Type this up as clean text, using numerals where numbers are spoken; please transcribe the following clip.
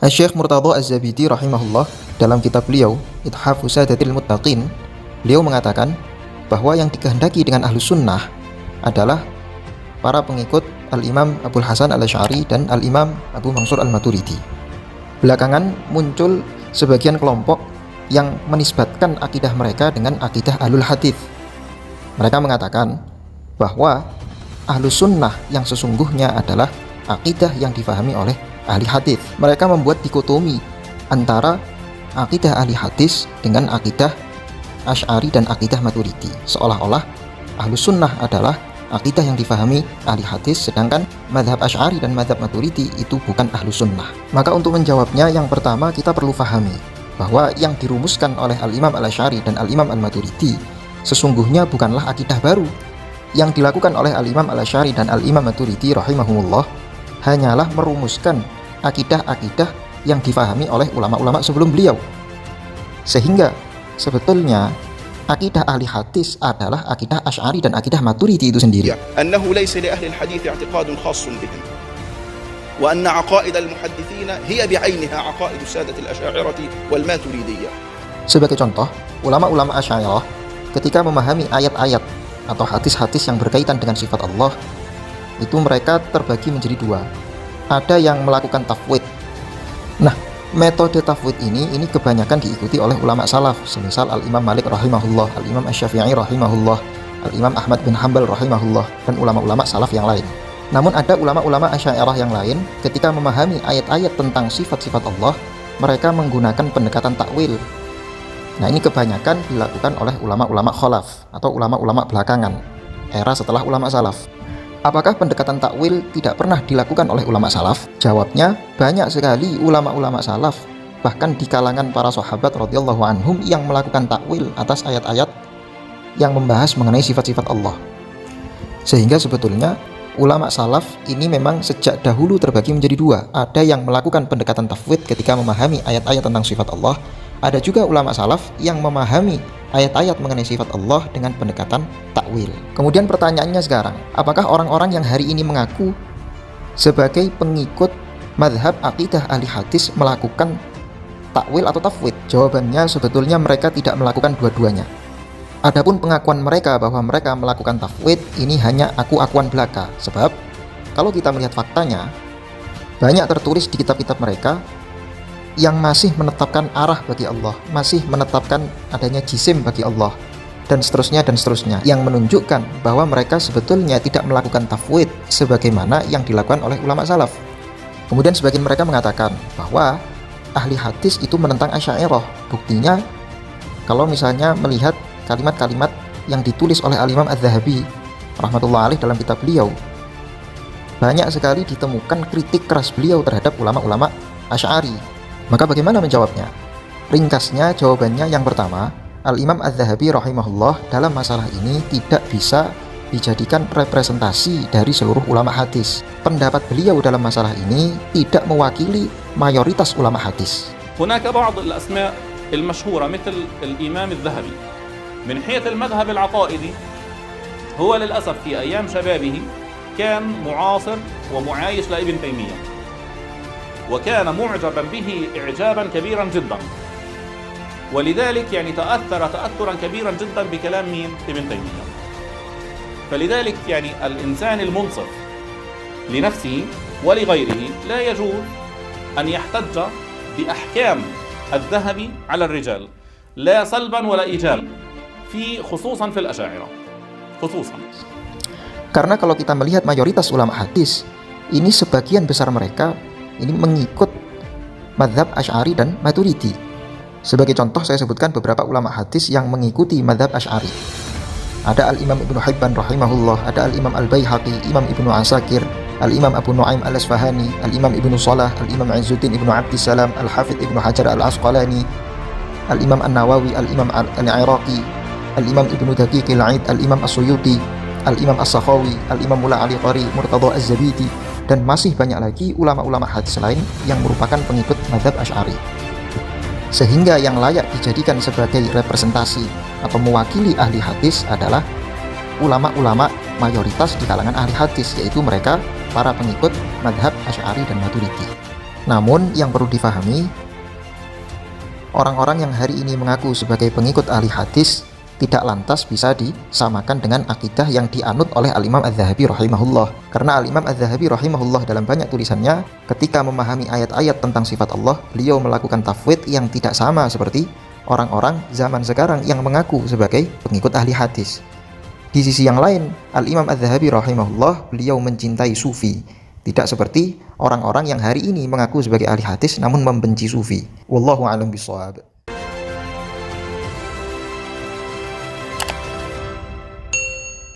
Asy-Syaikh Murtadha Az-Zabidi rahimahullah dalam kitab beliau Ithafu Sadatil Muttaqin, beliau mengatakan bahwa yang dikehendaki dengan Ahlus Sunnah adalah para pengikut Al-Imam Abul Hasan Al-Asy'ari dan Al-Imam Abu Mansur Al-Maturidi. Belakangan muncul sebagian kelompok yang menisbatkan akidah mereka dengan akidah Ahlul Hadits. Mereka mengatakan bahwa Ahlus Sunnah yang sesungguhnya adalah akidah yang difahami oleh ahli hadis. Mereka membuat dikotomi antara akidah ahli hadis dengan akidah Asy'ari dan akidah Maturidi, seolah-olah Ahlus Sunnah adalah akidah yang difahami ahli hadis, sedangkan mazhab Asy'ari dan mazhab Maturidi itu bukan Ahlus Sunnah. Maka untuk menjawabnya, yang pertama kita perlu pahami bahwa yang dirumuskan oleh Al-Imam Al-Asy'ari dan Al-Imam Al-Maturidi sesungguhnya bukanlah akidah baru. Yang dilakukan oleh Al-Imam Al-Asy'ari dan Al-Imam Maturidi rahimahumullah hanyalah merumuskan akidah-akidah yang difahami oleh ulama-ulama sebelum beliau. Sehingga sebetulnya akidah ahli hadis adalah akidah Asy'ari dan akidah Maturidi itu sendiri. Annahu laysa li ahli al-hadits i'tiqadun khassun bihim. Wa anna 'aqaid al-muhadditsin hiya bi'ainiha 'aqaid sadat al-Asy'ariyah wal Maturidiyah. Sebagai contoh, ulama-ulama Asy'ariyah ketika memahami ayat-ayat atau hadis-hadis yang berkaitan dengan sifat Allah, itu mereka terbagi menjadi dua. Ada yang melakukan tafwid. Nah, metode tafwid ini kebanyakan diikuti oleh ulama salaf, semisal Al-Imam Malik rahimahullah, Al-Imam Asy-Syafi'i rahimahullah, Al-Imam Ahmad bin Hanbal rahimahullah, dan ulama-ulama salaf yang lain. Namun ada ulama-ulama Asy'ariyah yang lain, ketika memahami ayat-ayat tentang sifat-sifat Allah, mereka menggunakan pendekatan takwil. Nah, ini kebanyakan dilakukan oleh ulama-ulama khalaf atau ulama-ulama belakangan, era setelah ulama salaf. Apakah pendekatan takwil tidak pernah dilakukan oleh ulama salaf? Jawabnya, banyak sekali ulama-ulama salaf, bahkan di kalangan para sahabat radhiyallahu anhum, yang melakukan takwil atas ayat-ayat yang membahas mengenai sifat-sifat Allah. Sehingga sebetulnya ulama salaf ini memang sejak dahulu terbagi menjadi dua. Ada yang melakukan pendekatan tafwid ketika memahami ayat-ayat tentang sifat Allah. Ada juga ulama salaf yang memahami ayat-ayat mengenai sifat Allah dengan pendekatan takwil. Kemudian pertanyaannya sekarang, apakah orang-orang yang hari ini mengaku sebagai pengikut mazhab akidah ahli hadis melakukan takwil atau tafwid? Jawabannya, sebetulnya mereka tidak melakukan dua-duanya. Adapun pengakuan mereka bahwa mereka melakukan tafwid, ini hanya aku-akuan belaka. Sebab kalau kita melihat faktanya, banyak tertulis di kitab-kitab mereka yang masih menetapkan arah bagi Allah, masih menetapkan adanya jisim bagi Allah, dan seterusnya, yang menunjukkan bahwa mereka sebetulnya tidak melakukan tafwid sebagaimana yang dilakukan oleh ulama salaf. Kemudian sebagian mereka mengatakan bahwa ahli hadis itu menentang Asy'ariyah. Buktinya, kalau misalnya melihat kalimat-kalimat yang ditulis oleh Al-Imam Az-Zahabi rahmatullah alaih dalam kitab beliau, banyak sekali ditemukan kritik keras beliau terhadap ulama-ulama Asy'ari. Maka bagaimana menjawabnya? Ringkasnya, jawabannya yang pertama, Al-Imam Az-Zahabi rahimahullah dalam masalah ini tidak bisa dijadikan representasi dari seluruh ulama hadis. Pendapat beliau dalam masalah ini tidak mewakili mayoritas ulama hadis. هناك بعض الأسماء المشهورة مثل الإمام الذهبي من حيث المذهب العقائدي هو للأسف في أيام شبابه كان معاصر ومعايش لابن تيمية، وكان معجبا به إعجابا كبيرا جدا، ولذلك يعني تأثر تأثرا كبيرا جدا بكلام مين؟ ابن تيمية. فلذلك يعني الإنسان المنصف لنفسه ولغيره لا يجوز أن يحتج بأحكام الذهبي على الرجال، لا سلبا ولا إيجابا، خصوصا في الأشاعرة خصوصا. Karena kalau kita melihat mayoritas ulama hadis, ini sebagian besar mereka ini mengikut mazhab Asy'ari dan Maturidi. Sebagai contoh, saya sebutkan beberapa ulama hadis yang mengikuti mazhab Asy'ari. Ada Al-Imam Ibnu Hibban rahimahullah, ada Al-Imam Al-Baihaqi, Imam Ibnu Asakir, Al-Imam Abu Nu'aim Al-Asfahani, Al-Imam Ibnu Salah, Al-Imam Izzuddin Ibnu Abdissalam, Al-Hafidh Ibnu Hajar Al-Asqalani, Al-Imam An-Nawawi, Al-Imam Al-Iraqi, Al-Imam Ibnu Daqiq Al-Aid, Al-Imam As-Suyuti, Al-Imam As-Sakhawi, Al-Imam Mulla Ali Qari, Murtadha Az-Zabidi, dan masih banyak lagi ulama-ulama hadis lain yang merupakan pengikut mazhab Asy'ari. Sehingga yang layak dijadikan sebagai representasi atau mewakili ahli hadis adalah ulama-ulama mayoritas di kalangan ahli hadis, yaitu mereka para pengikut mazhab Asy'ari dan Maturidi. Namun yang perlu difahami, orang-orang yang hari ini mengaku sebagai pengikut ahli hadis tidak lantas bisa disamakan dengan akidah yang dianut oleh Al-Imam Az-Zahabi rahimahullah. Karena Al-Imam Az-Zahabi rahimahullah dalam banyak tulisannya ketika memahami ayat-ayat tentang sifat Allah, beliau melakukan tafwid yang tidak sama seperti orang-orang zaman sekarang yang mengaku sebagai pengikut ahli hadis. Di sisi yang lain, Al-Imam Az-Zahabi rahimahullah beliau mencintai sufi, tidak seperti orang-orang yang hari ini mengaku sebagai ahli hadis namun membenci sufi. Wallahu a'lam bishawab.